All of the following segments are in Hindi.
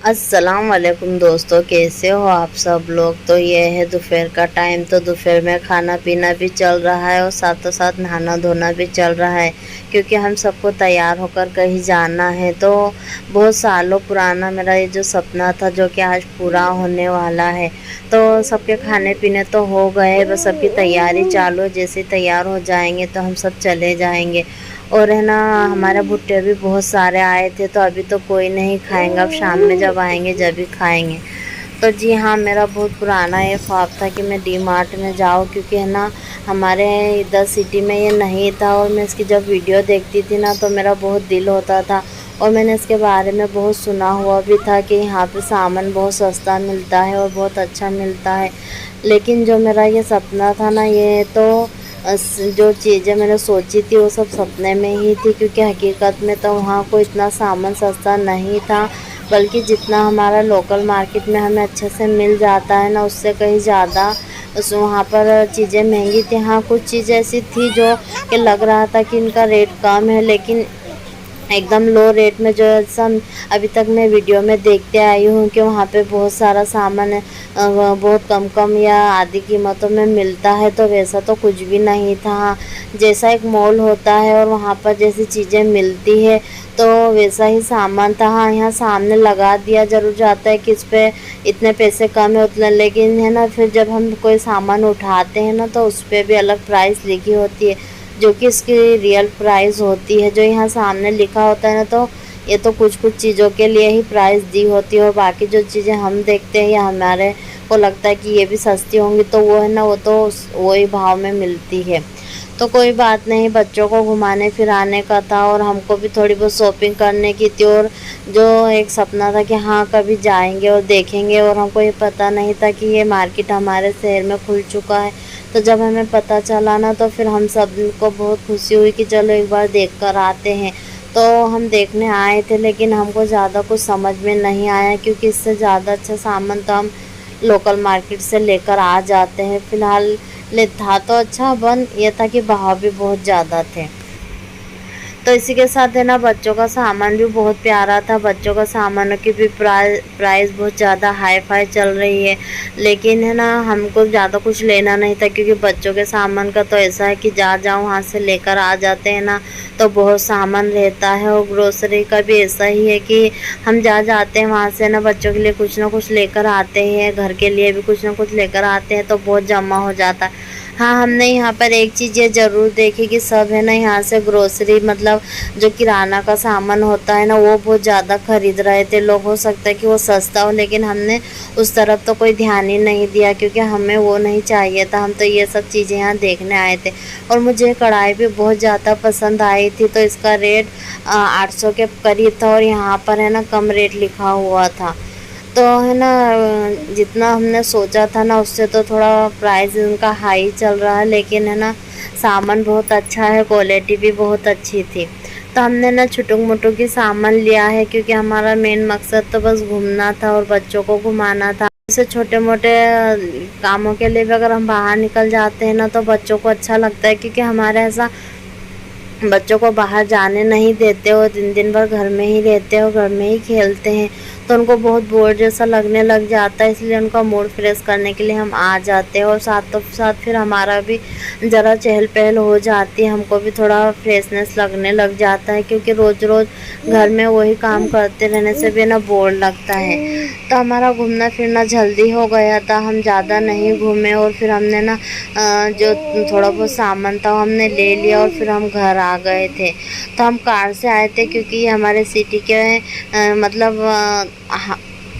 अस्सलाम वालेकुम दोस्तों, कैसे हो आप सब लोग। तो ये है दोपहर का टाइम। तो दोपहर में खाना पीना भी चल रहा है और साथों साथ नहाना धोना भी चल रहा है, क्योंकि हम सबको तैयार होकर कहीं जाना है। तो बहुत सालों पुराना मेरा ये जो सपना था, जो कि आज पूरा होने वाला है। तो सबके खाने पीने तो हो गए, बस सबकी तैयारी चालू है। जैसे तैयार हो जाएंगे तो हम सब चले जाएंगे। और है ना, हमारे भुट्टे भी बहुत सारे आए थे, तो अभी तो कोई नहीं खाएंगे। अब शाम में जब आएंगे जब भी खाएंगे। तो जी हाँ, मेरा बहुत पुराना ये ख्वाब था कि मैं डी मार्ट में जाऊँ, क्योंकि है ना, हमारे इधर सिटी में ये नहीं था। और मैं इसकी जब वीडियो देखती थी ना, तो मेरा बहुत दिल होता था। और मैंने इसके बारे में बहुत सुना हुआ भी था कि यहाँ पे सामान बहुत सस्ता मिलता है और बहुत अच्छा मिलता है। लेकिन जो मेरा ये सपना था ना, ये तो जो चीज़ें मैंने सोची थी वो सब सपने में ही थी, क्योंकि हकीकत में तो वहाँ कोई इतना सामान सस्ता नहीं था। बल्कि जितना हमारा लोकल मार्केट में हमें अच्छे से मिल जाता है ना, उससे कहीं ज़्यादा उस वहाँ पर चीज़ें महंगी थी। हाँ, कुछ चीज़ें ऐसी थी जो कि लग रहा था कि इनका रेट कम है, लेकिन एकदम लो रेट में, जो सब अभी तक मैं वीडियो में देखते आई हूँ कि वहाँ पे बहुत सारा सामान है, बहुत कम कम या आधी कीमतों में मिलता है। तो वैसा तो कुछ भी नहीं था। हाँ, जैसा एक मॉल होता है और वहाँ पर जैसी चीज़ें मिलती है, तो वैसा ही सामान था। हाँ, यहाँ सामने लगा दिया जरूर जाता है कि इस पे इतने पैसे कम है उतने, लेकिन है ना, फिर जब हम कोई सामान उठाते हैं ना, तो उस पर भी अलग प्राइस लिखी होती है, जो कि इसकी रियल प्राइस होती है। जो यहाँ सामने लिखा होता है ना, तो ये तो कुछ कुछ चीज़ों के लिए ही प्राइस दी होती है, और बाकी जो चीज़ें हम देखते हैं या हमारे को लगता है कि ये भी सस्ती होंगी, तो वो है ना, वो तो वही भाव में मिलती है। तो कोई बात नहीं, बच्चों को घुमाने फिराने का था और हमको भी थोड़ी बहुत शॉपिंग करने की थी। और जो एक सपना था कि हाँ कभी जाएंगे और देखेंगे, और हमको ये पता नहीं था कि ये मार्केट हमारे शहर में खुल चुका है। तो जब हमें पता चला ना, तो फिर हम सब को बहुत खुशी हुई कि चलो एक बार देख कर आते हैं। तो हम देखने आए थे, लेकिन हमको ज़्यादा कुछ समझ में नहीं आया, क्योंकि इससे ज़्यादा अच्छा सामान तो हम लोकल मार्केट से लेकर आ जाते हैं। फ़िलहाल ले था तो अच्छा, बन ये था कि भाव भी बहुत ज़्यादा थे। तो इसी के साथ है ना, बच्चों का सामान भी बहुत प्यारा था। बच्चों का सामानों की भी प्राइस बहुत ज़्यादा हाई फाई चल रही है। लेकिन है ना, हमको ज़्यादा कुछ लेना नहीं था, क्योंकि बच्चों के सामान का तो ऐसा है कि जा जाओ वहाँ से लेकर आ जाते हैं ना, तो बहुत सामान रहता है। और ग्रोसरी का भी ऐसा ही है कि हम जा जाते हैं वहाँ से ना, बच्चों के लिए कुछ ना कुछ लेकर आते हैं, घर के लिए भी कुछ ना कुछ लेकर आते हैं, तो बहुत जमा हो जाता है। हाँ, हमने यहाँ पर एक चीज़ ये ज़रूर देखी कि सब है ना, यहाँ से ग्रोसरी मतलब जो किराना का सामान होता है ना, वो बहुत ज़्यादा खरीद रहे थे लोग। हो सकता है कि वो सस्ता हो, लेकिन हमने उस तरफ तो कोई ध्यान ही नहीं दिया, क्योंकि हमें वो नहीं चाहिए था। हम तो ये सब चीज़ें यहाँ देखने आए थे। और मुझे कढ़ाई भी बहुत ज़्यादा पसंद आई थी, तो इसका रेट 800 के करीब था, और यहाँ पर है ना कम रेट लिखा हुआ था। तो है ना, जितना हमने सोचा था ना, उससे तो थोड़ा प्राइस उनका हाई चल रहा है, लेकिन है ना, सामान बहुत अच्छा है, क्वालिटी भी बहुत अच्छी थी। तो हमने ना छुटुक मुटुक की सामान लिया है, क्योंकि हमारा मेन मकसद तो बस घूमना था और बच्चों को घुमाना था। जैसे छोटे मोटे कामों के लिए भी अगर हम बाहर निकल जाते हैं ना, तो बच्चों को अच्छा लगता है, क्योंकि हमारे ऐसा बच्चों को बाहर जाने नहीं देते हो, दिन दिन भर घर में ही रहते हो, घर में ही खेलते हैं, तो उनको बहुत बोर जैसा लगने लग जाता है। इसलिए उनका मूड फ्रेश करने के लिए हम आ जाते हैं, और साथ साथ फिर हमारा भी ज़रा चहल पहल हो जाती है, हमको भी थोड़ा फ्रेशनेस लगने लग जाता है, क्योंकि रोज़ रोज़ घर में वही काम करते रहने से भी ना बोर लगता है। तो हमारा घूमना फिरना जल्दी हो गया था, हम ज़्यादा नहीं घूमे। और फिर हमने ना जो थोड़ा बहुत सामान था हमने ले लिया, और फिर हम घर आ गए थे। तो हम कार से आए थे, क्योंकि ये हमारे सिटी के मतलब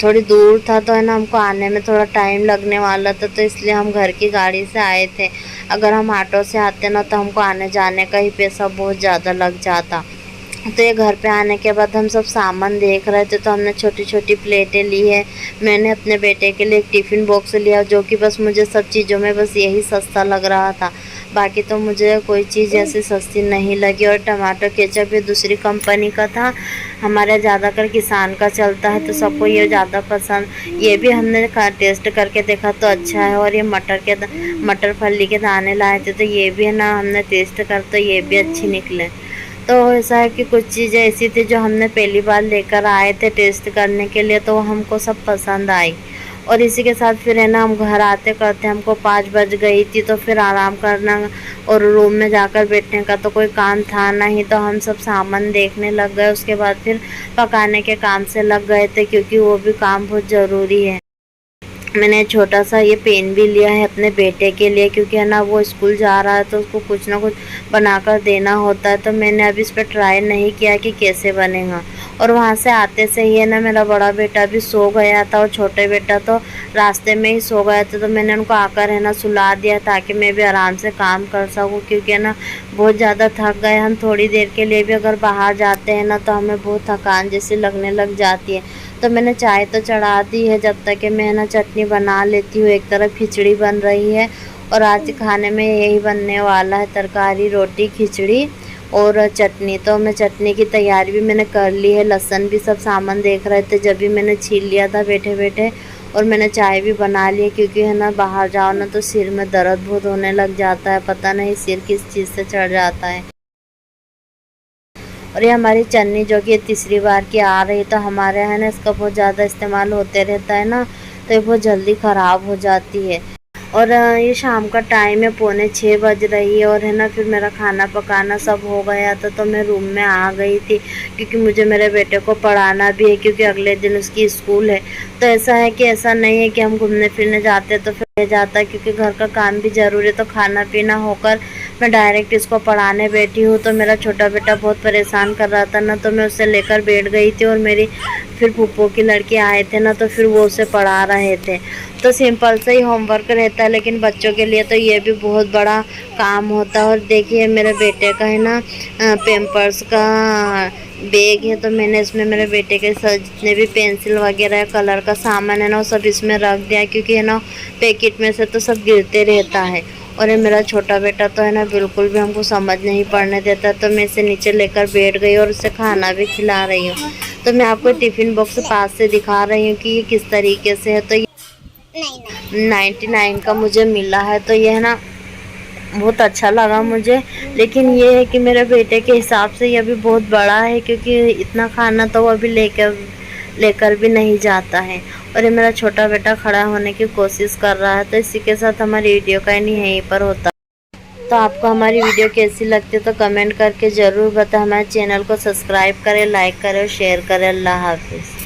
थोड़ी दूर था, तो है ना, हमको आने में थोड़ा टाइम लगने वाला था, तो इसलिए हम घर की गाड़ी से आए थे। अगर हम ऑटो से आते ना, तो हमको आने जाने का ही पैसा बहुत ज़्यादा लग जाता। तो ये घर पे आने के बाद हम सब सामान देख रहे थे, तो हमने छोटी छोटी प्लेटें ली है। मैंने अपने बेटे के लिए एक टिफ़िन बॉक्स लिया, जो कि बस मुझे सब चीज़ों में बस यही सस्ता लग रहा था। बाकी तो मुझे कोई चीज़ ऐसी सस्ती नहीं लगी। और टमाटो केचप भी दूसरी कंपनी का था, हमारे ज़्यादातर किसान का चलता है, तो सबको ये ज़्यादा पसंद। ये भी हमने टेस्ट करके देखा तो अच्छा है। और ये मटर फली के दाने लाए थे, तो ये भी है ना, हमने टेस्ट कर तो ये भी अच्छे निकले। तो ऐसा है कि कुछ चीज़ें ऐसी थी जो हमने पहली बार लेकर आए थे टेस्ट करने के लिए, तो हमको सब पसंद आई। और इसी के साथ फिर है ना हम घर आते करते हमको 5 बज गई थी, तो फिर आराम करना और रूम में जाकर बैठने का तो कोई काम था नहीं, तो हम सब सामान देखने लग गए। उसके बाद फिर पकाने के काम से लग गए थे, क्योंकि वो भी काम बहुत ज़रूरी है। मैंने छोटा सा ये पेन भी लिया है अपने बेटे के लिए, क्योंकि है ना वो स्कूल जा रहा है तो उसको कुछ ना कुछ बनाकर देना होता है। तो मैंने अभी इस पर ट्राई नहीं किया कि कैसे बनेगा। और वहाँ से आते से ही है ना मेरा बड़ा बेटा भी सो गया था और छोटे बेटा तो रास्ते में ही सो गया था। तो मैंने उनको आकर है ना सुला दिया, ताकि मैं भी आराम से काम कर सकूँ, क्योंकि है ना बहुत ज़्यादा थक गए हम। थोड़ी देर के लिए भी अगर बाहर जाते हैं ना तो हमें बहुत थकान जैसी लगने लग जाती है। तो मैंने चाय तो चढ़ा दी है, जब तक कि मैं ना चटनी बना लेती हूँ। एक तरफ खिचड़ी बन रही है और आज खाने में यही बनने वाला है, तरकारी, रोटी, खिचड़ी और चटनी। तो मैं चटनी की तैयारी भी मैंने कर ली है, लहसुन भी सब सामान देख रहे थे जब भी मैंने छील लिया था बैठे बैठे। और मैंने चाय भी बना ली है, क्योंकि है ना बाहर जाओ ना तो सिर में दर्द बहुत होने लग जाता है, पता नहीं सिर किस चीज़ से चढ़ जाता है। और ये हमारी चन्नी जो कि ये तीसरी बार की आ रही, तो हमारे यहाँ ना इसका बहुत ज़्यादा इस्तेमाल होते रहता है ना, तो ये बहुत जल्दी ख़राब हो जाती है। और ये शाम का टाइम है, 5:45 बज रही है और है ना फिर मेरा खाना पकाना सब हो गया था, तो मैं रूम में आ गई थी, क्योंकि मुझे मेरे बेटे को पढ़ाना भी है, क्योंकि अगले दिन उसकी स्कूल है। तो ऐसा है कि ऐसा नहीं है कि हम घूमने फिरने जाते तो फिर जाता, क्योंकि घर का काम भी ज़रूरी है। तो खाना पीना होकर मैं डायरेक्ट इसको पढ़ाने बैठी हूँ। तो मेरा छोटा बेटा बहुत परेशान कर रहा था ना, तो मैं उसे लेकर बैठ गई थी। और मेरी फिर फूफो की लड़के आए थे ना, तो फिर वो उसे पढ़ा रहे थे। तो सिंपल से ही होमवर्क रहता है, लेकिन बच्चों के लिए तो ये भी बहुत बड़ा काम होता है। और देखिए मेरे बेटे का है ना पेम्पर्स का बैग है, तो मैंने इसमें मेरे बेटे के जितने भी पेंसिल वगैरह कलर का सामान है ना वो सब इसमें रख दिया, क्योंकि है ना पैकेट में से तो सब गिरते रहता है। और ये मेरा छोटा बेटा तो है ना बिल्कुल भी हमको समझ नहीं पड़ने देता, तो मैं इसे नीचे लेकर बैठ गई और उसे खाना भी खिला रही हूँ। तो मैं आपको टिफ़िन बॉक्स पास से दिखा रही हूँ कि ये किस तरीके से है। तो ये 99 का मुझे मिला है, तो ये है ना बहुत अच्छा लगा मुझे। लेकिन ये है कि मेरे बेटे के हिसाब से ये अभी बहुत बड़ा है, क्योंकि इतना खाना तो वो अभी लेकर लेकर भी नहीं जाता है। और ये मेरा छोटा बेटा खड़ा होने की कोशिश कर रहा है। तो इसी के साथ हमारी वीडियो का यहीं पर होता है। तो आपको हमारी वीडियो कैसी लगती है तो कमेंट करके ज़रूर बताएं। हमारे चैनल को सब्सक्राइब करें, लाइक करें और शेयर करें। अल्लाह हाफिज़।